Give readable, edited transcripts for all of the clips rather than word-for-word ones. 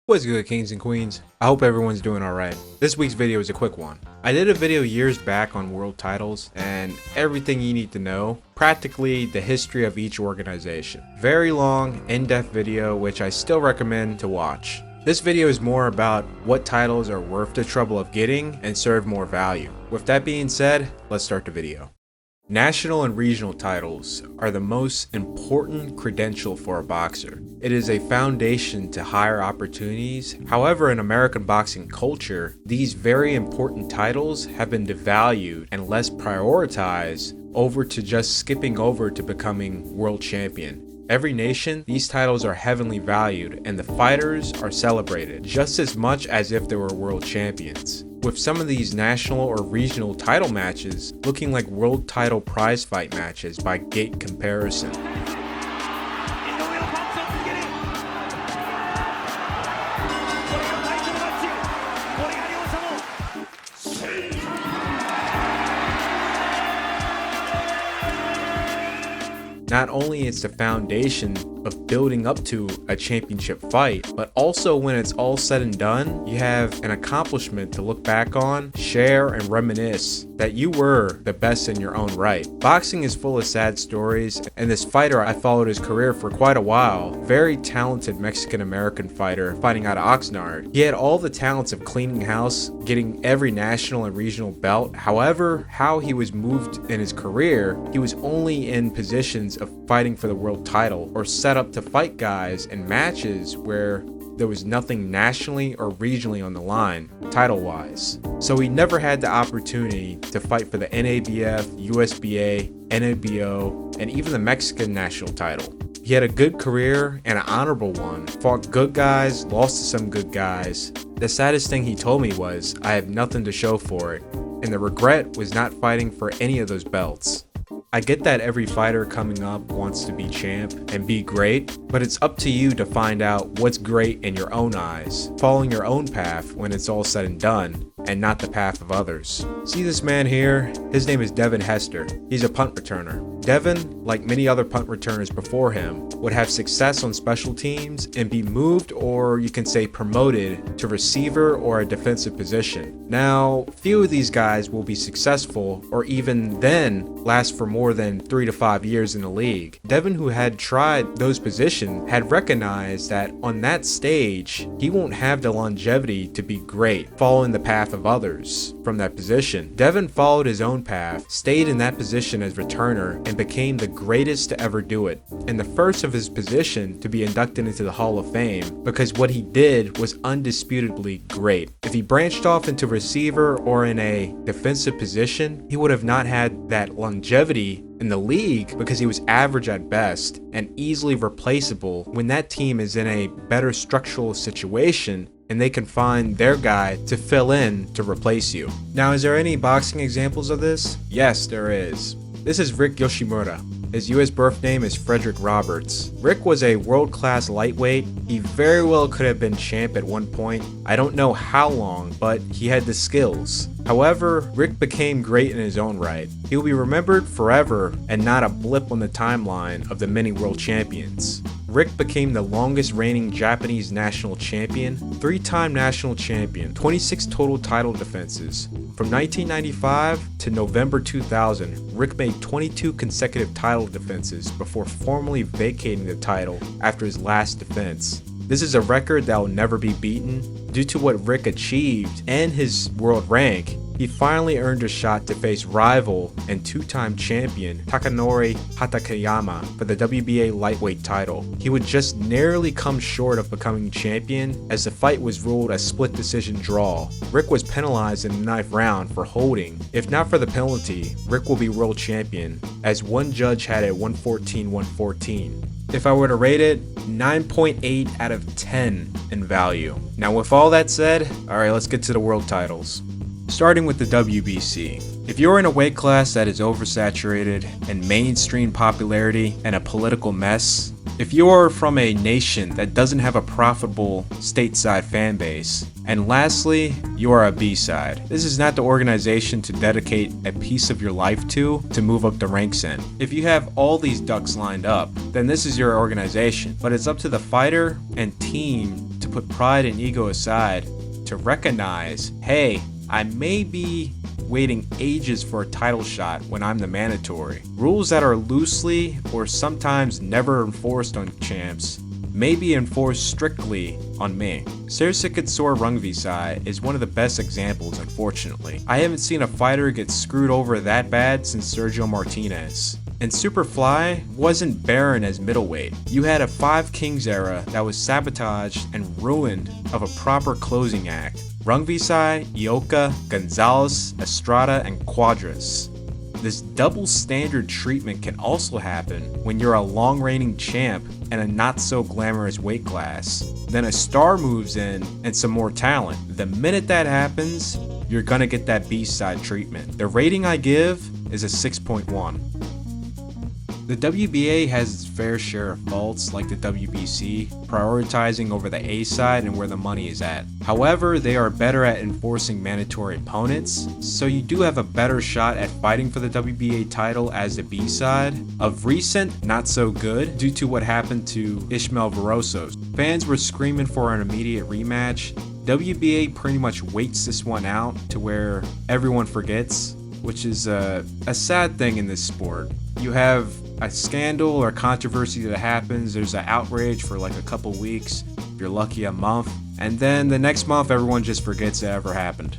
What's good, kings and queens? I hope everyone's doing alright. This week's video is a quick one. I did a video years back on world titles and everything you need to know, practically the history of each organization. Very long, in-depth video which I still recommend to watch. This video is more about what titles are worth the trouble of getting and serve more value. With that being said, let's start the video. National and regional titles are the most important credential for a boxer. It is a foundation to higher opportunities. However, in American boxing culture, these very important titles have been devalued and less prioritized over to just skipping over to becoming world champion. Every nation, these titles are heavily valued and the fighters are celebrated just as much as if they were world champions, with some of these national or regional title matches looking like world title prize fight matches by gate comparison. Not only is the foundation of building up to a championship fight, but also when it's all said and done, you have an accomplishment to look back on, share, and reminisce that you were the best in your own right. Boxing is full of sad stories, and this fighter, I followed his career for quite a while. Very talented Mexican-American fighter fighting out of Oxnard. He had all the talents of cleaning house, getting every national and regional belt. However, how he was moved in his career, he was only in positions of fighting for the world title or set up to fight guys in matches where there was nothing nationally or regionally on the line, title-wise. So he never had the opportunity to fight for the NABF, USBA, NABO, and even the Mexican national title. He had a good career and an honorable one, fought good guys, lost to some good guys. The saddest thing he told me was, I have nothing to show for it, and the regret was not fighting for any of those belts. I get that every fighter coming up wants to be champ and be great, but it's up to you to find out what's great in your own eyes, following your own path when it's all said and done, and not the path of others. See this man here? His name is Devin Hester. He's a punt returner. Devin, like many other punt returners before him, would have success on special teams and be moved, or you can say promoted, to receiver or a defensive position. Now, few of these guys will be successful or even then last for more than 3 to 5 years in the league. Devin, who had tried those positions, had recognized that on that stage, he won't have the longevity to be great, following the path of others from that position. Devin followed his own path, stayed in that position as returner, and became the greatest to ever do it, and the first of his position to be inducted into the Hall of Fame, because what he did was undisputably great. If he branched off into receiver or in a defensive position, he would have not had that longevity in the league because he was average at best and easily replaceable when that team is in a better structural situation and they can find their guy to fill in to replace you. Now, is there any boxing examples of this? Yes, there is. This is Rick Yoshimura. His US birth name is Frederick Roberts. Rick was a world-class lightweight. He very well could have been champ at one point. I don't know how long, but he had the skills. However, Rick became great in his own right. He will be remembered forever and not a blip on the timeline of the many world champions. Rick became the longest reigning Japanese national champion, 3-time national champion, 26 total title defenses. From 1995 to November 2000, Rick made 22 consecutive title defenses before formally vacating the title after his last defense. This is a record that will never be beaten. Due to what Rick achieved and his world rank, he finally earned a shot to face rival and 2-time champion Takanori Hatakeyama for the WBA lightweight title. He would just narrowly come short of becoming champion as the fight was ruled a split decision draw. Rick was penalized in the 9th round for holding. If not for the penalty, Rick will be world champion, as one judge had it 114-114. If I were to rate it, 9.8 out of 10 in value. Now with all that said, alright, let's get to the world titles. Starting with the WBC. If you're in a weight class that is oversaturated in mainstream popularity and a political mess, if you're from a nation that doesn't have a profitable stateside fan base, and lastly, you are a B-side. This is not the organization to dedicate a piece of your life to move up the ranks in. If you have all these ducks lined up, then this is your organization. But it's up to the fighter and team to put pride and ego aside to recognize, hey, I may be waiting ages for a title shot when I'm the mandatory. Rules that are loosely or sometimes never enforced on champs may be enforced strictly on me. Sersikitsor Rungvisai is one of the best examples, unfortunately. I haven't seen a fighter get screwed over that bad since Sergio Martinez. And Superfly wasn't barren as middleweight. You had a Five Kings era that was sabotaged and ruined of a proper closing act. Rungvisai, Ioka, Gonzalez, Estrada, and Quadras. This double standard treatment can also happen when you're a long reigning champ and a not so glamorous weight class. Then a star moves in and some more talent. The minute that happens, you're gonna get that B-side treatment. The rating I give is a 6.1. The WBA has its fair share of faults like the WBC, prioritizing over the A side and where the money is at. However, they are better at enforcing mandatory opponents, so you do have a better shot at fighting for the WBA title as the B side. Of recent, not so good due to what happened to Ishmael Vorosos. Fans were screaming for an immediate rematch. WBA pretty much waits this one out to where everyone forgets, which is a sad thing in this sport. You have a scandal or controversy that happens, there's an outrage for like a couple weeks, if you're lucky a month, and then the next month everyone just forgets it ever happened.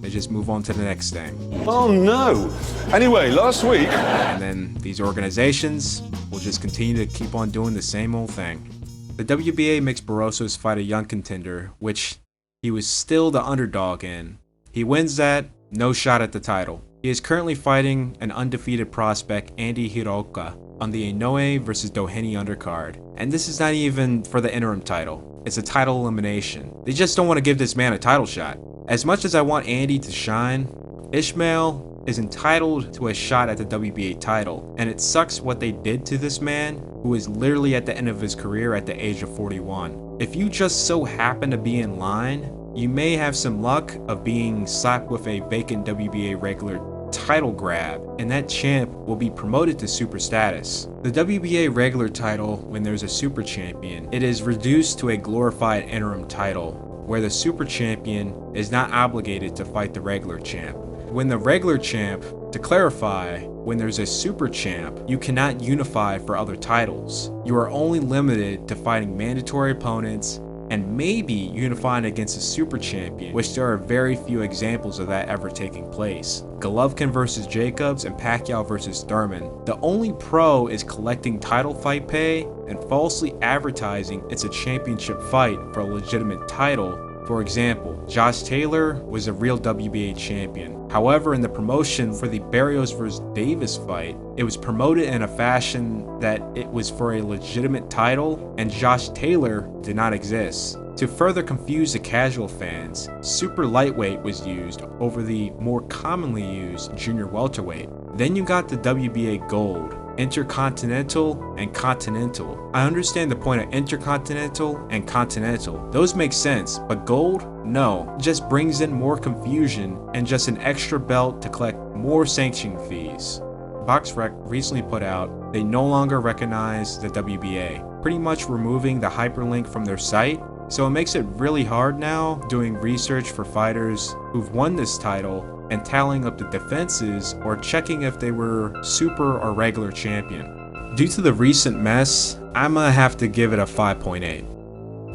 They just move on to the next thing. Oh no! Anyway, last week... And then these organizations will just continue to keep on doing the same old thing. The WBA makes Barrosos fight a young contender, which he was still the underdog in. He wins that, no shot at the title. He is currently fighting an undefeated prospect, Andy Hiroka, on the Inoue vs Doheny undercard. And this is not even for the interim title. It's a title elimination. They just don't want to give this man a title shot. As much as I want Andy to shine, Ishmael is entitled to a shot at the WBA title. And it sucks what they did to this man, who is literally at the end of his career at the age of 41. If you just so happen to be in line, you may have some luck of being slapped with a vacant WBA regular title grab, and that champ will be promoted to super status. The WBA regular title, when there's a super champion, it is reduced to a glorified interim title, where the super champion is not obligated to fight the regular champ. When the regular champ, to clarify, when there's a super champ, you cannot unify for other titles. You are only limited to fighting mandatory opponents and maybe unifying against a super champion, which there are very few examples of that ever taking place. Golovkin versus Jacobs and Pacquiao versus Thurman. The only pro is collecting title fight pay and falsely advertising it's a championship fight for a legitimate title. For example, Josh Taylor was a real WBA champion. However, in the promotion for the Barrios vs Davis fight, it was promoted in a fashion that it was for a legitimate title, and Josh Taylor did not exist. To further confuse the casual fans, super lightweight was used over the more commonly used junior welterweight. Then you got the WBA Gold, Intercontinental, and Continental. I understand the point of Intercontinental and Continental. Those make sense, but Gold? No. It just brings in more confusion and just an extra belt to collect more sanction fees. BoxRec recently put out they no longer recognize the WBA, pretty much removing the hyperlink from their site. So it makes it really hard now doing research for fighters who've won this title and tallying up the defenses or checking if they were super or regular champion. Due to the recent mess, I'm gonna have to give it a 5.8.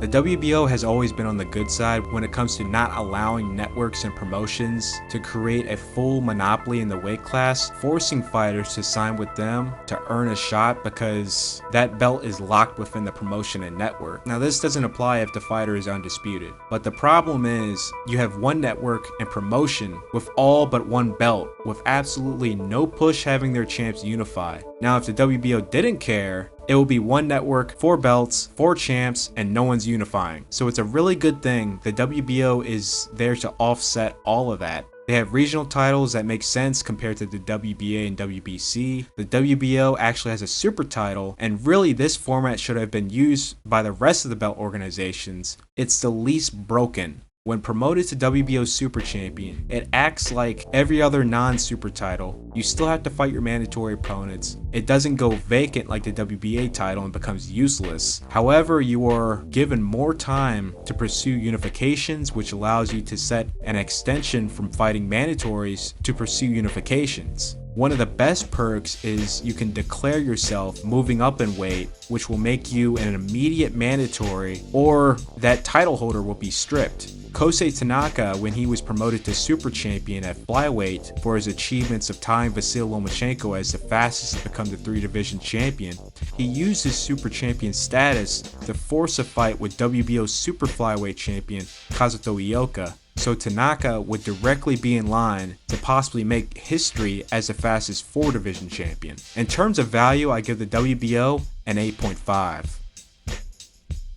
The WBO has always been on the good side when it comes to not allowing networks and promotions to create a full monopoly in the weight class, forcing fighters to sign with them to earn a shot because that belt is locked within the promotion and network. Now this doesn't apply if the fighter is undisputed, but the problem is you have one network and promotion with all but one belt, with absolutely no push having their champs unify. Now if the WBO didn't care, it will be one network, 4 belts, 4 champs, and no one's unifying. So it's a really good thing the WBO is there to offset all of that. They have regional titles that make sense compared to the WBA and WBC. The WBO actually has a super title, and really this format should have been used by the rest of the belt organizations. It's the least broken. When promoted to WBO Super Champion, it acts like every other non-super title. You still have to fight your mandatory opponents. It doesn't go vacant like the WBA title and becomes useless. However, you are given more time to pursue unifications, which allows you to set an extension from fighting mandatories to pursue unifications. One of the best perks is you can declare yourself moving up in weight, which will make you an immediate mandatory, or that title holder will be stripped. Kosei Tanaka, when he was promoted to Super Champion at flyweight for his achievements of tying Vasyl Lomachenko as the fastest to become the 3-division champion, he used his Super Champion status to force a fight with WBO Super Flyweight champion Kazuto Ioka, so Tanaka would directly be in line to possibly make history as the fastest 4-division champion. In terms of value, I give the WBO an 8.5.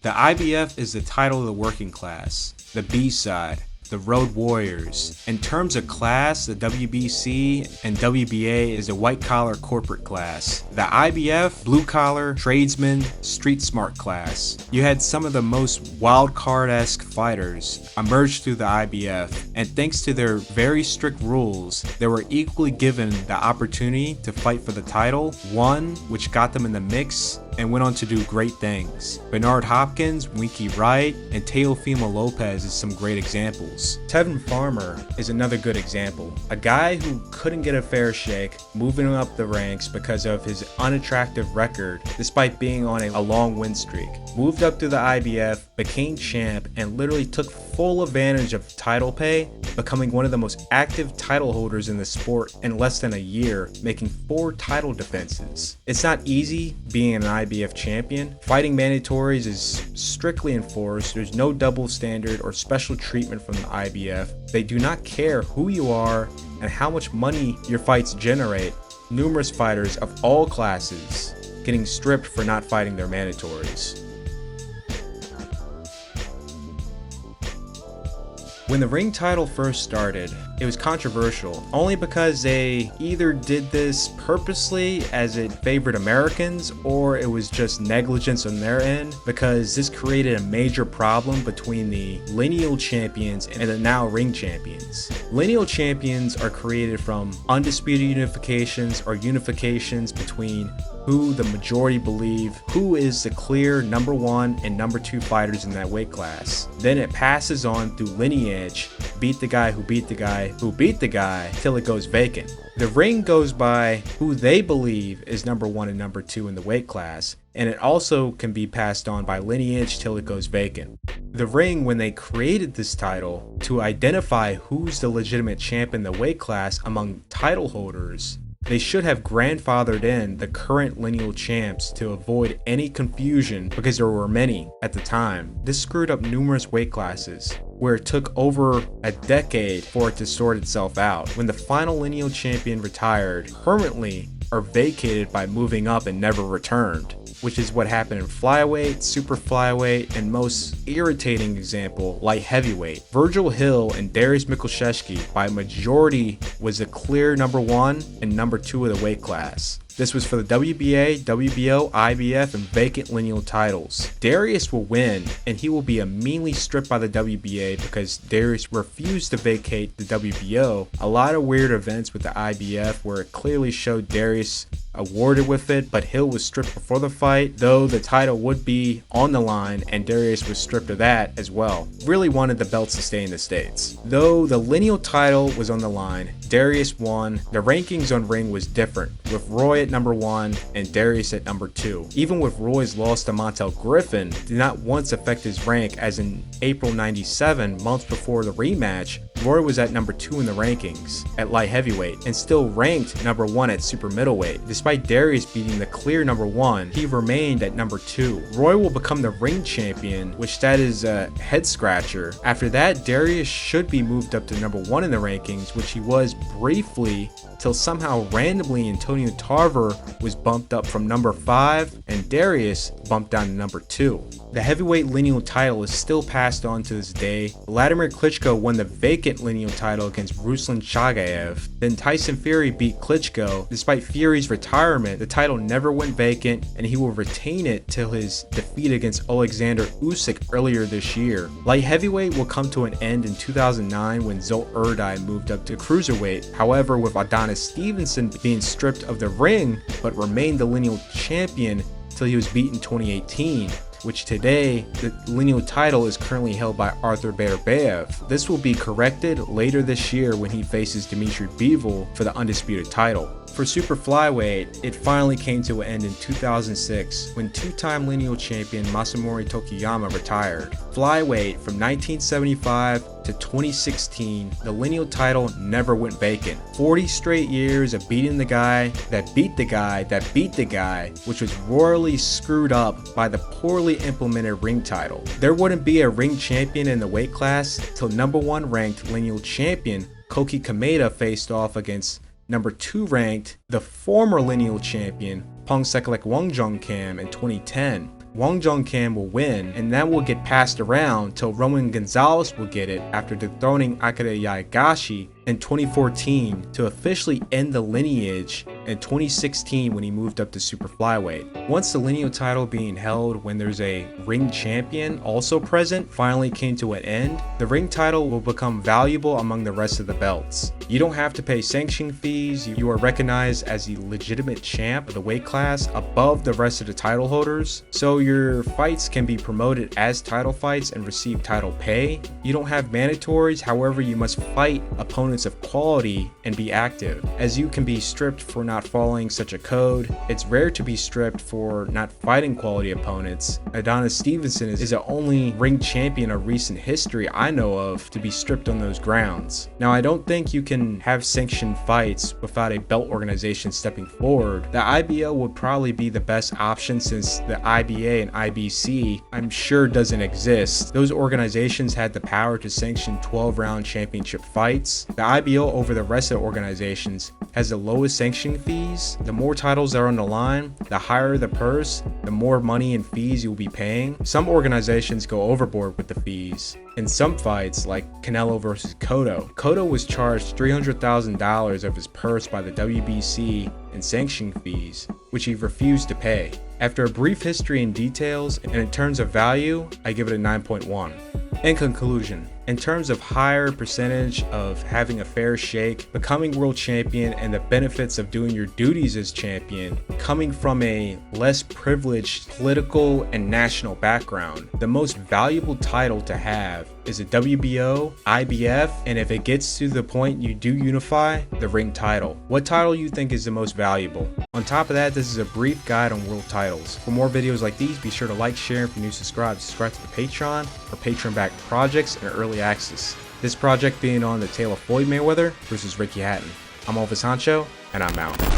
The IBF is the title of the working class, the B-side, the Road Warriors. In terms of class, the WBC and WBA is a white-collar corporate class. The IBF, blue-collar, tradesman, street-smart class. You had some of the most wild-card-esque fighters emerge through the IBF, and thanks to their very strict rules, they were equally given the opportunity to fight for the title, one which got them in the mix and went on to do great things. Bernard Hopkins, Winky Wright, and Teofimo Lopez is some great examples. Tevin Farmer is another good example. A guy who couldn't get a fair shake, moving up the ranks because of his unattractive record despite being on a long win streak. Moved up to the IBF, became champ, and literally took full advantage of title pay, becoming one of the most active title holders in the sport in less than a year, making 4 title defenses. It's not easy being an IBF champion. Fighting mandatories is strictly enforced. There's no double standard or special treatment from the IBF. They do not care who you are and how much money your fights generate. Numerous fighters of all classes getting stripped for not fighting their mandatories. When the ring title first started, it was controversial, only because they either did this purposely as it favored Americans, or it was just negligence on their end, because this created a major problem between the lineal champions and the now ring champions. Lineal champions are created from undisputed unifications or unifications between who the majority believe who is the clear number 1 and number 2 fighters in that weight class. Then it passes on through lineage, beat the guy who beat the guy who beat the guy till it goes vacant. The ring goes by who they believe is number 1 and number 2 in the weight class, and it also can be passed on by lineage till it goes vacant. The ring, when they created this title to identify who's the legitimate champ in the weight class among title holders, they should have grandfathered in the current lineal champs to avoid any confusion, because there were many at the time. This screwed up numerous weight classes, where it took over a decade for it to sort itself out. When the final lineal champion retired permanently or vacated by moving up and never returned, which is what happened in flyweight, super flyweight, and most irritating example, light heavyweight. Virgil Hill and Darius Mikuszewski by majority was the clear number 1 and number 2 of the weight class. This was for the WBA, WBO, IBF, and vacant lineal titles. Darius will win, and he will be immediately stripped by the WBA because Darius refused to vacate the WBO. A lot of weird events with the IBF where it clearly showed Darius awarded with it, but Hill was stripped before the fight, though the title would be on the line, and Darius was stripped of that as well. Really wanted the belts to stay in the States. Though the lineal title was on the line, Darius won. The rankings on Ring was different, with Roy at number 1 and Darius at number 2. Even with Roy's loss to Montel Griffin, did not once affect his rank, as in April 97, months before the rematch, Roy was at number 2 in the rankings at light heavyweight and still ranked number 1 at super middleweight. Despite Darius beating the clear number 1, he remained at number 2. Roy will become the ring champion, which that is a head scratcher. After that, Darius should be moved up to number 1 in the rankings, which he was briefly, till somehow randomly Antonio Tarver was bumped up from number 5 and Darius bumped down to number 2. The heavyweight lineal title is still passed on to this day. Vladimir Klitschko won the vacant lineal title against Ruslan Chagaev. Then Tyson Fury beat Klitschko. Despite Fury's retirement, the title never went vacant, and he will retain it till his defeat against Alexander Usyk earlier this year. Light heavyweight will come to an end in 2009 when Zsolt Erdei moved up to cruiserweight. However, with Adonis Stevenson being stripped of the ring but remained the lineal champion till he was beaten in 2018, which today the lineal title is currently held by Arthur Beterbiev. This will be corrected later this year when he faces Dmitry Bivol for the undisputed title. For super flyweight, it finally came to an end in 2006 when two-time lineal champion Masanori Tokiyama retired. Flyweight from 1975 to 2016, the lineal title never went vacant. 40 straight years of beating the guy that beat the guy that beat the guy, which was royally screwed up by the poorly implemented ring title. There wouldn't be a ring champion in the weight class till number 1 ranked lineal champion Koki Kameda faced off against number 2 ranked, the former lineal champion Pongsekalek Wongjongkam in 2010. Wongjongkam will win, and that will get passed around till Roman Gonzalez will get it after dethroning Akira Yagashi in 2014 to officially end the lineage in 2016 when he moved up to super flyweight. Once the lineal title being held when there's a ring champion also present finally came to an end, the ring title will become valuable among the rest of the belts. You don't have to pay sanction fees, you are recognized as the legitimate champ of the weight class above the rest of the title holders, so your fights can be promoted as title fights and receive title pay. You don't have mandatories, however you must fight opponents of quality and be active, as you can be stripped for not following such a code. It's rare to be stripped for not fighting quality opponents. Adonis Stevenson is the only ring champion of recent history I know of to be stripped on those grounds. Now, I don't think you can have sanctioned fights without a belt organization stepping forward. The IBO would probably be the best option since the IBA and IBC I'm sure doesn't exist. Those organizations had the power to sanction 12-round championship fights. The IBO over the rest of the organizations has the lowest sanctioning fees. The more titles that are on the line, the higher the purse, the more money and fees you'll be paying. Some organizations go overboard with the fees. In some fights, like Canelo versus Cotto was charged $300,000 of his purse by the WBC in sanctioning fees, which he refused to pay. After a brief history and details, and in terms of value, I give it a 9.1. In conclusion, in terms of higher percentage of having a fair shake, becoming world champion, and the benefits of doing your duties as champion, coming from a less privileged political and national background, the most valuable title to have is a WBO, IBF, and if it gets to the point you do unify, the ring title. What title you think is the most valuable? On top of that, this is a brief guide on world titles. For more videos like these, be sure to like, share, and if you're new, subscribe to the Patreon for Patreon-backed projects and early access. This project being on the tale of Floyd Mayweather versus Ricky Hatton. I'm Elvis Hancho, and I'm out.